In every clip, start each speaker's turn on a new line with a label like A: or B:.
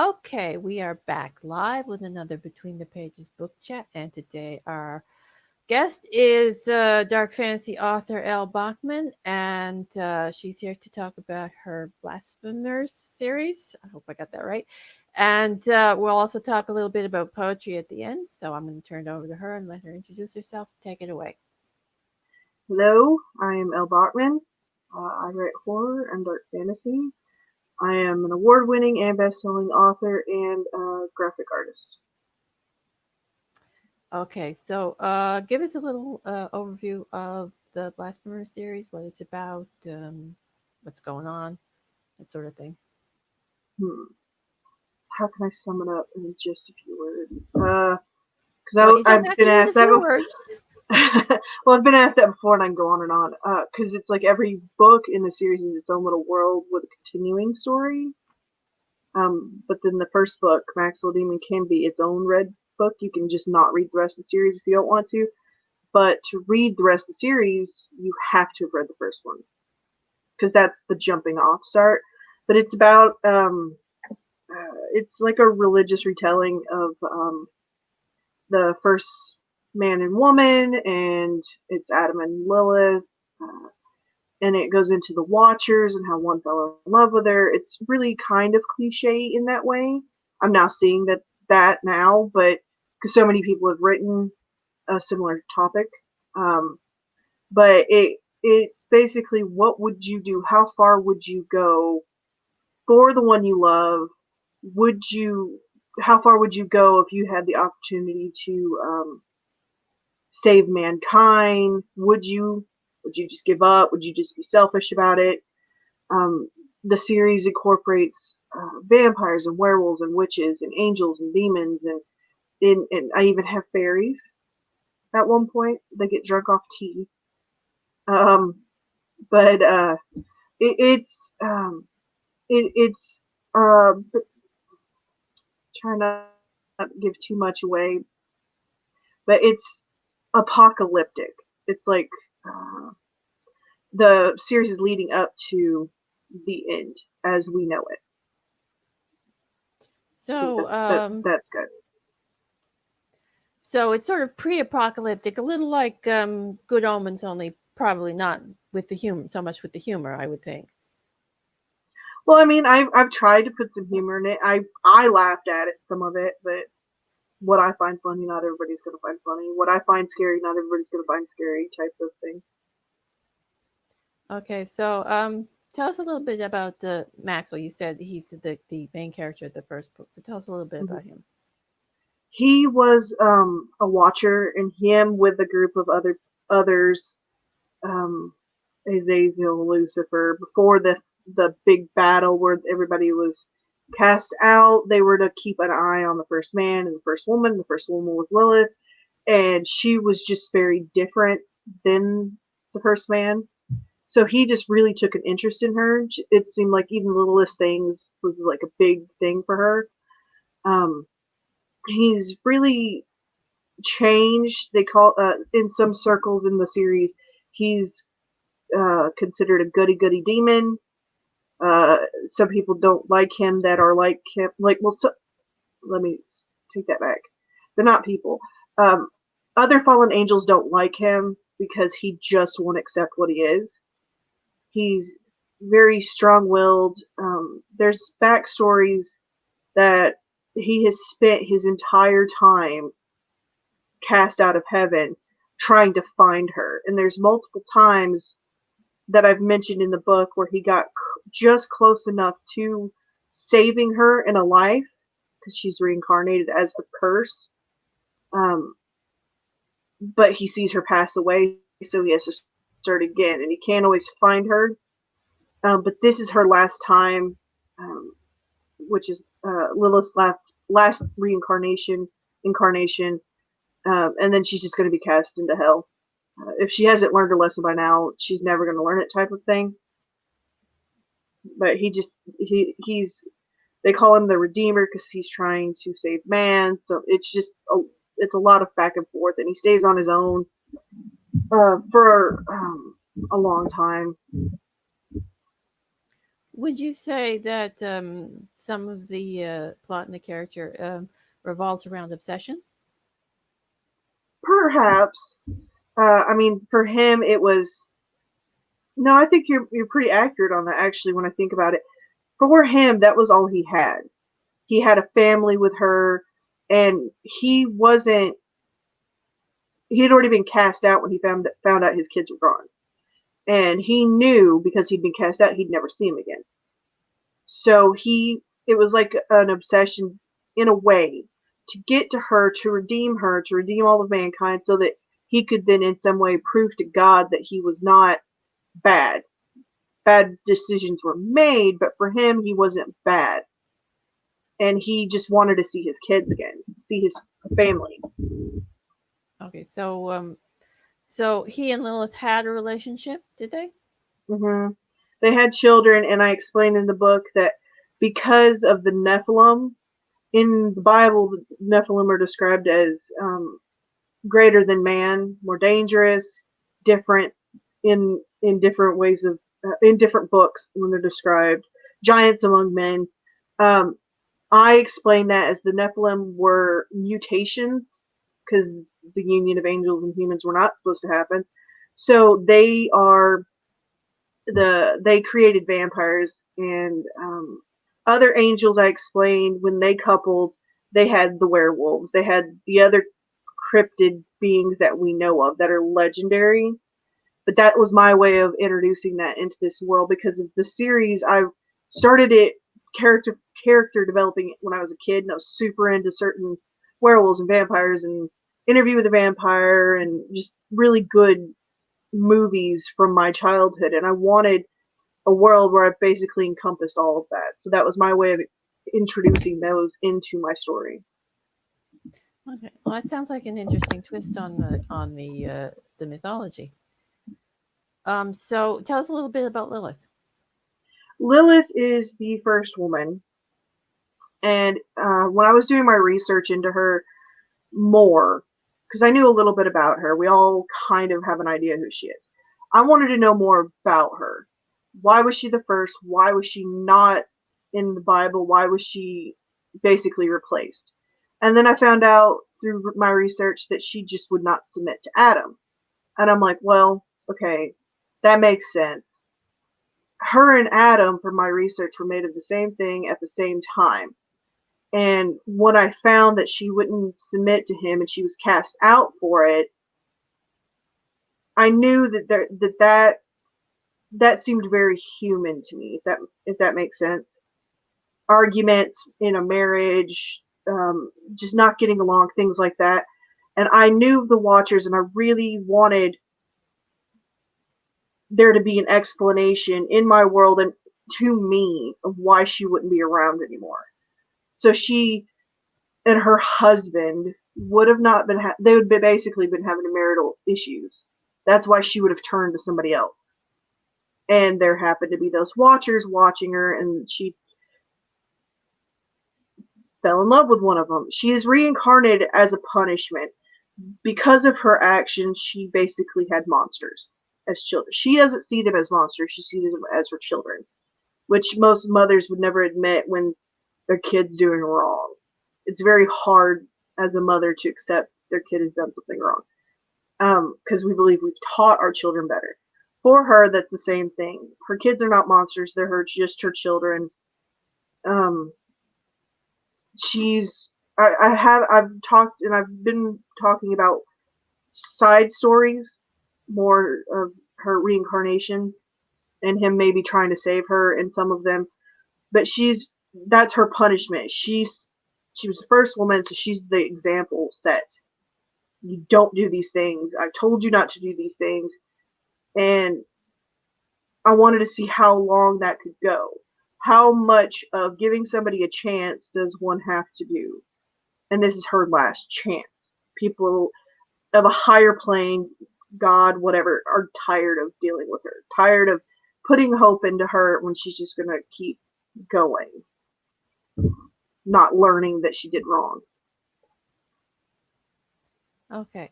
A: Okay, we are back live with another Between the Pages book chat, and today our guest is dark fantasy author Elle Bachman, and she's here to talk about her Blasphemers series. I hope I got that right. And we'll also talk a little bit about poetry at the end. So I'm going to turn it over to her and let her introduce herself. Take it away.
B: Hello, I am Elle Bachman. I write horror and dark fantasy. I am an award-winning and best-selling author and graphic artist.
A: Okay, so give us a little overview of the Blasphemer series, what it's about, what's going on, that sort of thing.
B: Hmm. How can I sum it up in just a few words?
A: Well,
B: Because
A: you don't
B: I've
A: have to
B: been
A: use a
B: asked that
A: few
B: before.
A: words.
B: Well, I've been asked that before, and I can go on and on. Because it's like every book in the series is its own little world with a continuing story. But then the first book, Maxwell Demon, can be its own red book. You can just not read the rest of the series if you don't want to. But to read the rest of the series, you have to have read the first one because that's the jumping off start. But it's about it's like a religious retelling of the first man and woman, and it's Adam and Lilith, and it goes into the Watchers and how one fell in love with her. It's really kind of cliche in that way. I'm now seeing that now, but because so many people have written a similar topic. Um, but it's basically, what would you do? How far would you go for the one you love? Would you? How far would you go if you had the opportunity to save mankind? Would you? Would you just give up? Would you just be selfish about it? Um, the series incorporates vampires and werewolves and witches and angels and demons and I even have fairies at one point. They get drunk off tea. Um, but it, it's it's trying not to give too much away, but it's apocalyptic. It's like uh, the series is leading up to the end as we know it. I think
A: So,
B: that's good.
A: so it's sort of pre-apocalyptic, a little like Good Omens, only probably not with the humor so much with the humor, I would think.
B: Well, I mean, I've tried to put some humor in it. I laughed at it, some of it, but what I find funny, not everybody's gonna find funny. What I find scary, not everybody's gonna find scary, type of thing.
A: Okay, so tell us a little bit about the Maxwell. You said he's the main character of the first book. So tell us a little bit
B: Mhm.
A: about him.
B: He was a watcher, and him with a group of others, um, Azazel, Lucifer, before the big battle where everybody was cast out. They were to keep an eye on the first man and the first woman. The first woman was Lilith, and she was just very different than the first man. So he just really took an interest in her. It seemed like even the littlest things was like a big thing for her. Um, he's really changed. They call in some circles in the series, he's considered a goody goody demon. Uh, some people don't like him that are like him. Like, well, let me take that back. They're not people. Um, Other fallen angels don't like him because he just won't accept what he is. He's very strong willed. There's backstories that he has spent his entire time cast out of heaven trying to find her. And there's multiple times that I've mentioned in the book where he got just close enough to saving her in a life because she's reincarnated as a curse. Um, but he sees her pass away, so he has to start again, and he can't always find her. But this is her last time, um, which is Lilith's last reincarnation incarnation, and then she's just going to be cast into hell. If she hasn't learned her lesson by now, she's never going to learn it, type of thing. But he's they call him the Redeemer because he's trying to save man. So it's a lot of back and forth, and he stays on his own for a long time.
A: Would you say that some of the plot and the character revolves around obsession?
B: Perhaps. I mean, for him, it was. No, I think you're pretty accurate on that. Actually, when I think about it, for him, that was all he had. He had a family with her, and he wasn't. He had already been cast out when he found out his kids were gone, and he knew because he'd been cast out, he'd never see him again. So it was like an obsession in a way to get to her, to redeem all of mankind, so that he could then in some way prove to God that he was not bad. Bad decisions were made, but for him, he wasn't bad. And he just wanted to see his kids again, see his family.
A: Okay, so he and Lilith had a relationship, did they?
B: Hmm. They had children, and I explained in the book that because of the Nephilim, in the Bible, the Nephilim are described as greater than man, more dangerous, different in different ways of in different books when they're described, giants among men. Um, I explained that as the Nephilim were mutations because the union of angels and humans were not supposed to happen. So they created vampires and other angels. I explained when they coupled, they had the werewolves. They had the other cryptid beings that we know of that are legendary. But that was my way of introducing that into this world because of the series. I started it character developing when I was a kid, and I was super into certain werewolves and vampires and Interview with a Vampire and just really good movies from my childhood. And I wanted a world where I basically encompassed all of that. So that was my way of introducing those into my story.
A: Okay, well, that sounds like an interesting twist on the mythology. So tell us a little bit about Lilith.
B: Lilith is the first woman, and when I was doing my research into her more, because I knew a little bit about her, we all kind of have an idea who she is. I wanted to know more about her. Why was she the first? Why was she not in the Bible? Why was she basically replaced? And then I found out through my research that she just would not submit to Adam. And I'm like, well, okay, that makes sense. Her and Adam, from my research, were made of the same thing at the same time. And when I found that she wouldn't submit to him and she was cast out for it, I knew that seemed very human to me. If that makes sense. Arguments in a marriage, just not getting along, things like that. And I knew the Watchers, and I really wanted there to be an explanation in my world and to me of why she wouldn't be around anymore. So she and her husband would have not been. They would be basically been having marital issues. That's why she would have turned to somebody else. And there happened to be those Watchers watching her, and she fell in love with one of them. She is reincarnated as a punishment because of her actions. She basically had monsters as children. She doesn't see them as monsters. She sees them as her children, which most mothers would never admit when their kid's doing wrong. It's very hard as a mother to accept their kid has done something wrong, because we believe we've taught our children better. For her, that's the same thing. Her kids are not monsters; they're just her children. Um, she's I've talked and I've been talking about side stories more of her reincarnations and him maybe trying to save her in some of them, but that's her punishment. She was the first woman, so she's the example set. You don't do these things. I told you not to do these things. And I wanted to see how long that could go. How much of giving somebody a chance does one have to do? And this is her last chance. People of a higher plane, God, whatever, are tired of dealing with her, tired of putting hope into her when she's just going to keep going, not learning that she did wrong.
A: Okay.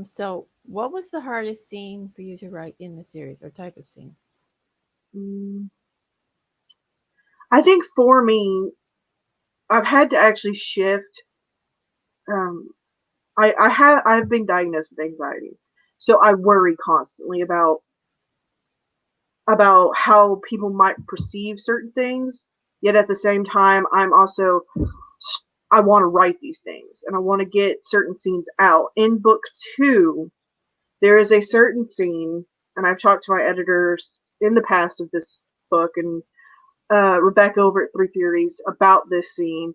A: So what was the hardest scene for you to write in the series or type of scene?
B: Mm, I think for me, I've had to actually shift. Um, I've been diagnosed with anxiety, so I worry constantly about how people might perceive certain things. Yet at the same time, I want to write these things and I want to get certain scenes out. In book 2, there is a certain scene, and I've talked to my editors in the past of this book, and Rebecca over at Three Theories about this scene.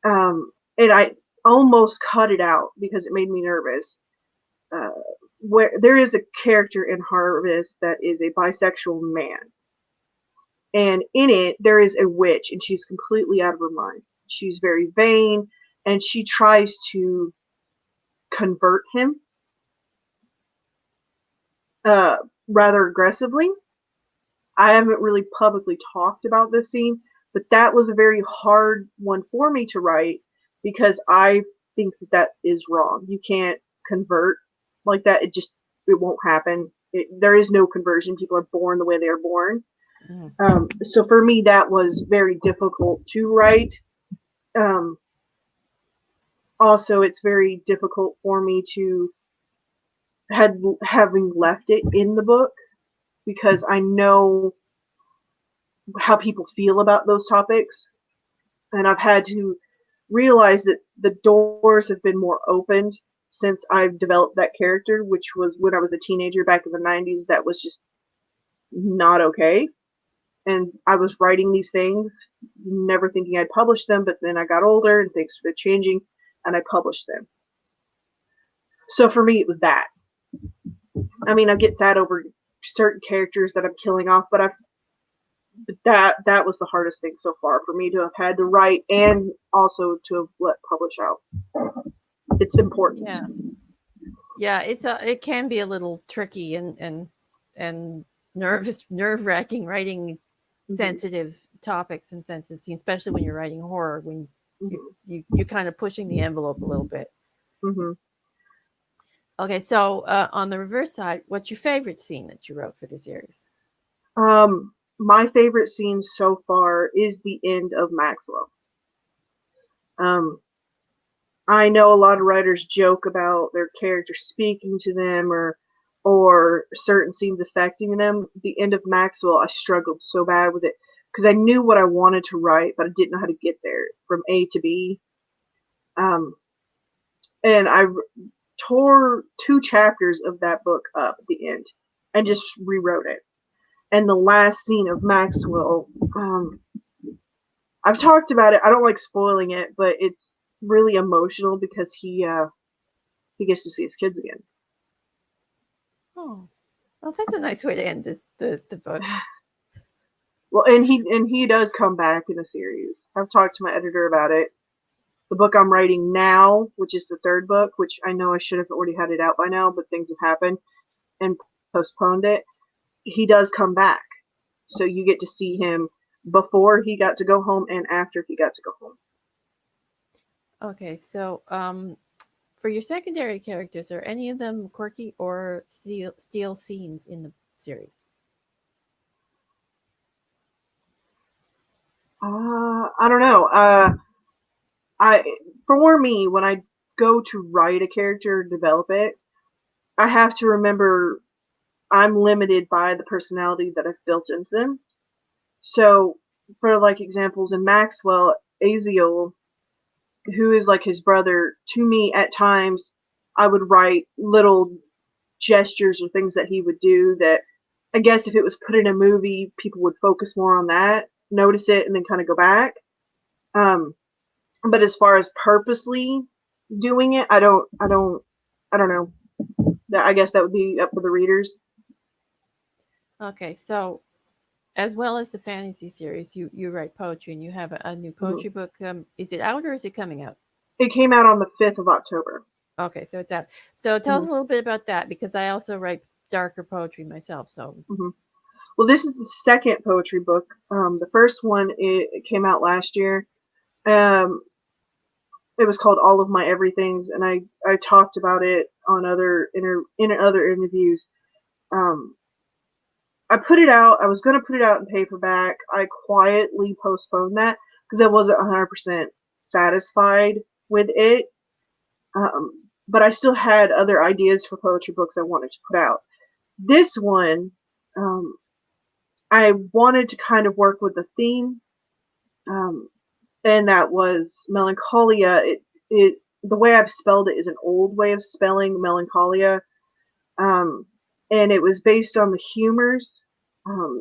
B: And I almost cut it out because it made me nervous. Uh, where there is a character in Harvest that is a bisexual man, and in it there is a witch, and she's completely out of her mind. She's very vain, and she tries to convert him uh, rather aggressively. I haven't really publicly talked about this scene, but that was a very hard one for me to write because I think that is wrong. You can't convert like that. It won't happen. There is no conversion. People are born the way they are born. So for me, that was very difficult to write. Um, Also, it's very difficult for me to having left it in the book because I know how people feel about those topics, and I've had to realize that the doors have been more opened since I've developed that character, which was when I was a teenager back in the 90s. That was just not okay. And I was writing these things, never thinking I'd publish them, but then I got older and things started changing, and I published them. So for me, it was that. I mean, I get sad over certain characters that I'm killing off, but that was the hardest thing so far for me to have had to write and also to have let publish out. It's important.
A: Yeah, it can be a little tricky and nerve wracking writing sensitive topics and sensitive scenes, especially when you're writing horror, when you're kind of pushing the envelope a little bit. Okay, so on the reverse side, what's your favorite scene that you wrote for the series?
B: My favorite scene so far is the end of Maxwell. I know a lot of writers joke about their characters speaking to them or certain scenes affecting them. The end of Maxwell, I struggled so bad with it because I knew what I wanted to write, but I didn't know how to get there from A to B. And I tore 2 chapters of that book up at the end and just rewrote it. And the last scene of Maxwell, I've talked about it. I don't like spoiling it, but it's really emotional because he gets to see his kids again.
A: Oh, well, that's a nice way to end the book.
B: Well, and he does come back in the series. I've talked to my editor about it. The book I'm writing now, which is the 3rd book, which I know I should have already had it out by now, but things have happened and postponed it. He does come back. So you get to see him before he got to go home and after he got to go home.
A: Okay, so for your secondary characters, are any of them quirky or steal scenes in the series?
B: I don't know. For me, when I go to write a character, develop it, I have to remember I'm limited by the personality that I've built into them. So, for like examples in Maxwell, Aziel, who is like his brother, to me at times I would write little gestures or things that he would do that I guess if it was put in a movie, people would focus more on that, notice it, and then kind of go back. But as far as purposely doing it, I don't know. I guess that would be up to the readers.
A: Okay, so as well as the fantasy series, you write poetry and you have a new poetry book. Is it out or is it coming out?
B: It came out on the 5th of October.
A: Okay, so it's out. So tell us a little bit about that because I also write darker poetry myself. So,
B: well, this is the 2nd poetry book. The first one it came out last year. It was called All of My Everythings, and I talked about it on other interviews. I put it out. I was going to put it out in paperback. I quietly postponed that because I wasn't 100% satisfied with it. But I still had other ideas for poetry books I wanted to put out. This one, um, I wanted to kind of work with the theme, um, and that was melancholia. The way I've spelled it is an old way of spelling melancholia, um, and it was based on the humors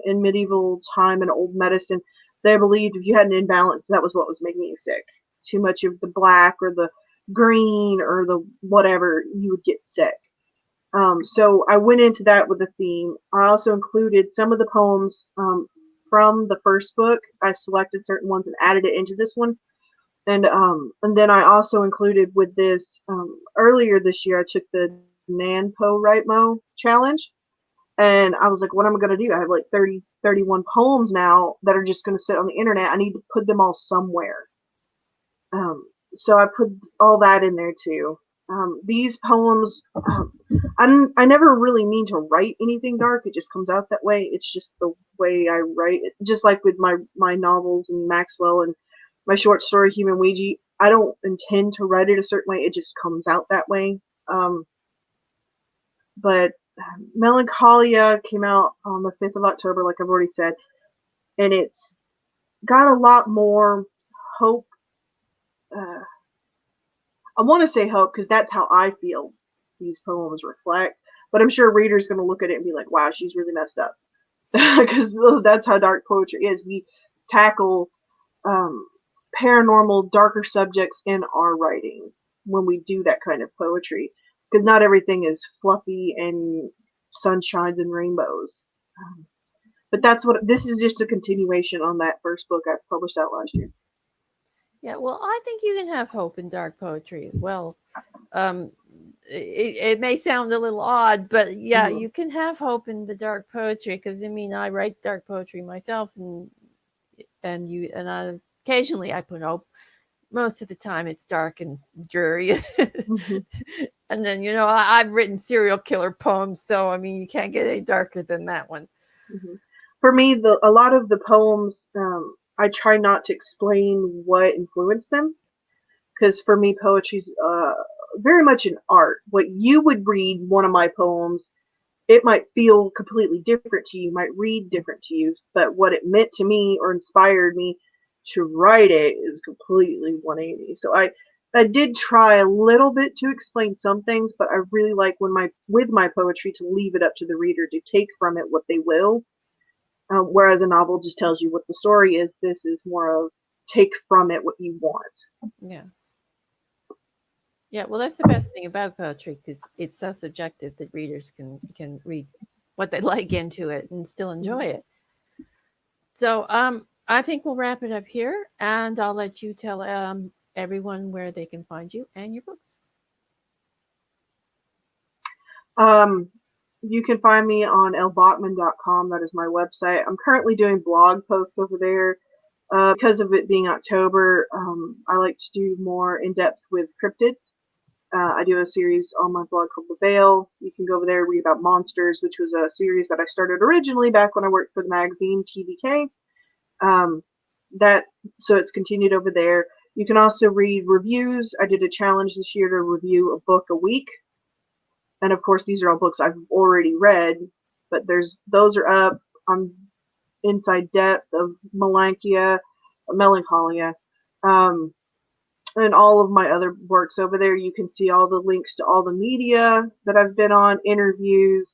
B: in medieval time and old medicine. They believed if you had an imbalance, that was what was making you sick. Too much of the black or the green or the whatever, you would get sick. So I went into that with a theme. I also included some of the poems from the first book. I selected certain ones and added it into this one. And then I also included with this earlier this year. I took the Nanpo Write-Mo challenge, and I was like, what am I going to do? I have like 31 poems now that are just going to sit on the internet. I need to put them all somewhere. So I put all that in there too. These poems, I never really mean to write anything dark. It just comes out that way. It's just the way I write it. Just like with my novels and Maxwell and my short story Human Ouija, I don't intend to write it a certain way. It just comes out that way. But Melancholia came out on the 5th of October, like I've already said, and it's got a lot more hope. I want to say hope because that's how I feel these poems reflect. But I'm sure a reader's going to look at it and be like, wow, she's really messed up. Because that's how dark poetry is. We tackle paranormal, darker subjects in our writing when we do that kind of poetry. Because not everything is fluffy and sunshines and rainbows. But this is just a continuation on that first book I published out last year.
A: Yeah, well, I think you can have hope in dark poetry as well. Um, it may sound a little odd, but yeah,
B: Mhm.
A: you can have hope in the dark poetry because I mean, I write dark poetry myself, and I occasionally I put hope. Most of the time, it's dark and dreary.
B: Mhm.
A: And then I've written serial killer poems, so I mean, you can't get any darker than that one.
B: Mhm. For me, a lot of the poems, I try not to explain what influenced them, because for me, poetry's very much an art. What you would read one of my poems, it might feel completely different to you, might read different to you, but what it meant to me or inspired me to write it is completely 180. So I did try a little bit to explain some things, but I really like with my poetry to leave it up to the reader to take from it what they will. Whereas a novel just tells you what the story is, this is more of take from it what you want.
A: Yeah. Yeah, well, that's the best thing about poetry because it's so subjective that readers can read what they like into it and still enjoy
B: Mhm.
A: it. So, I think we'll wrap it up here, and I'll let you tell everyone where they can find you and your books.
B: Um, you can find me on lbachman.com. That is my website. I'm currently doing blog posts over there. Because of it being October, I like to do more in depth with cryptids. I do a series on my blog called The Veil. You can go over there and read about monsters, which was a series that I started originally back when I worked for the magazine TVK. Um, that so it's continued over there. You can also read reviews. I did a challenge this year to review a book a week, and of course these are all books I've already read. But those are up. I'm Inside Depth of Melancholia, um, and all of my other works over there. You can see all the links to all the media that I've been on, interviews.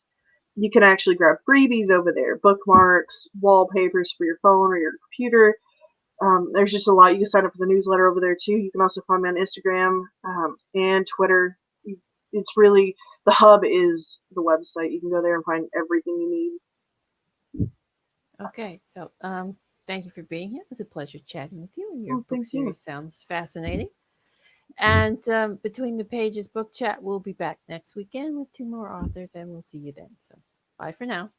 B: You can actually grab freebies over there, bookmarks, wallpapers for your phone or your computer. There's just a lot. You can sign up for the newsletter over there too. You can also find me on Instagram and Twitter. It's really the hub is the website. You can go there and find everything you need.
A: Okay, so thank you for being here. It was a pleasure chatting with you, and your
B: Oh,
A: book
B: thank you.
A: series sounds fascinating. And Between the Pages book chat, we'll be back next weekend with two more authors, and we'll see you then. So, bye for now.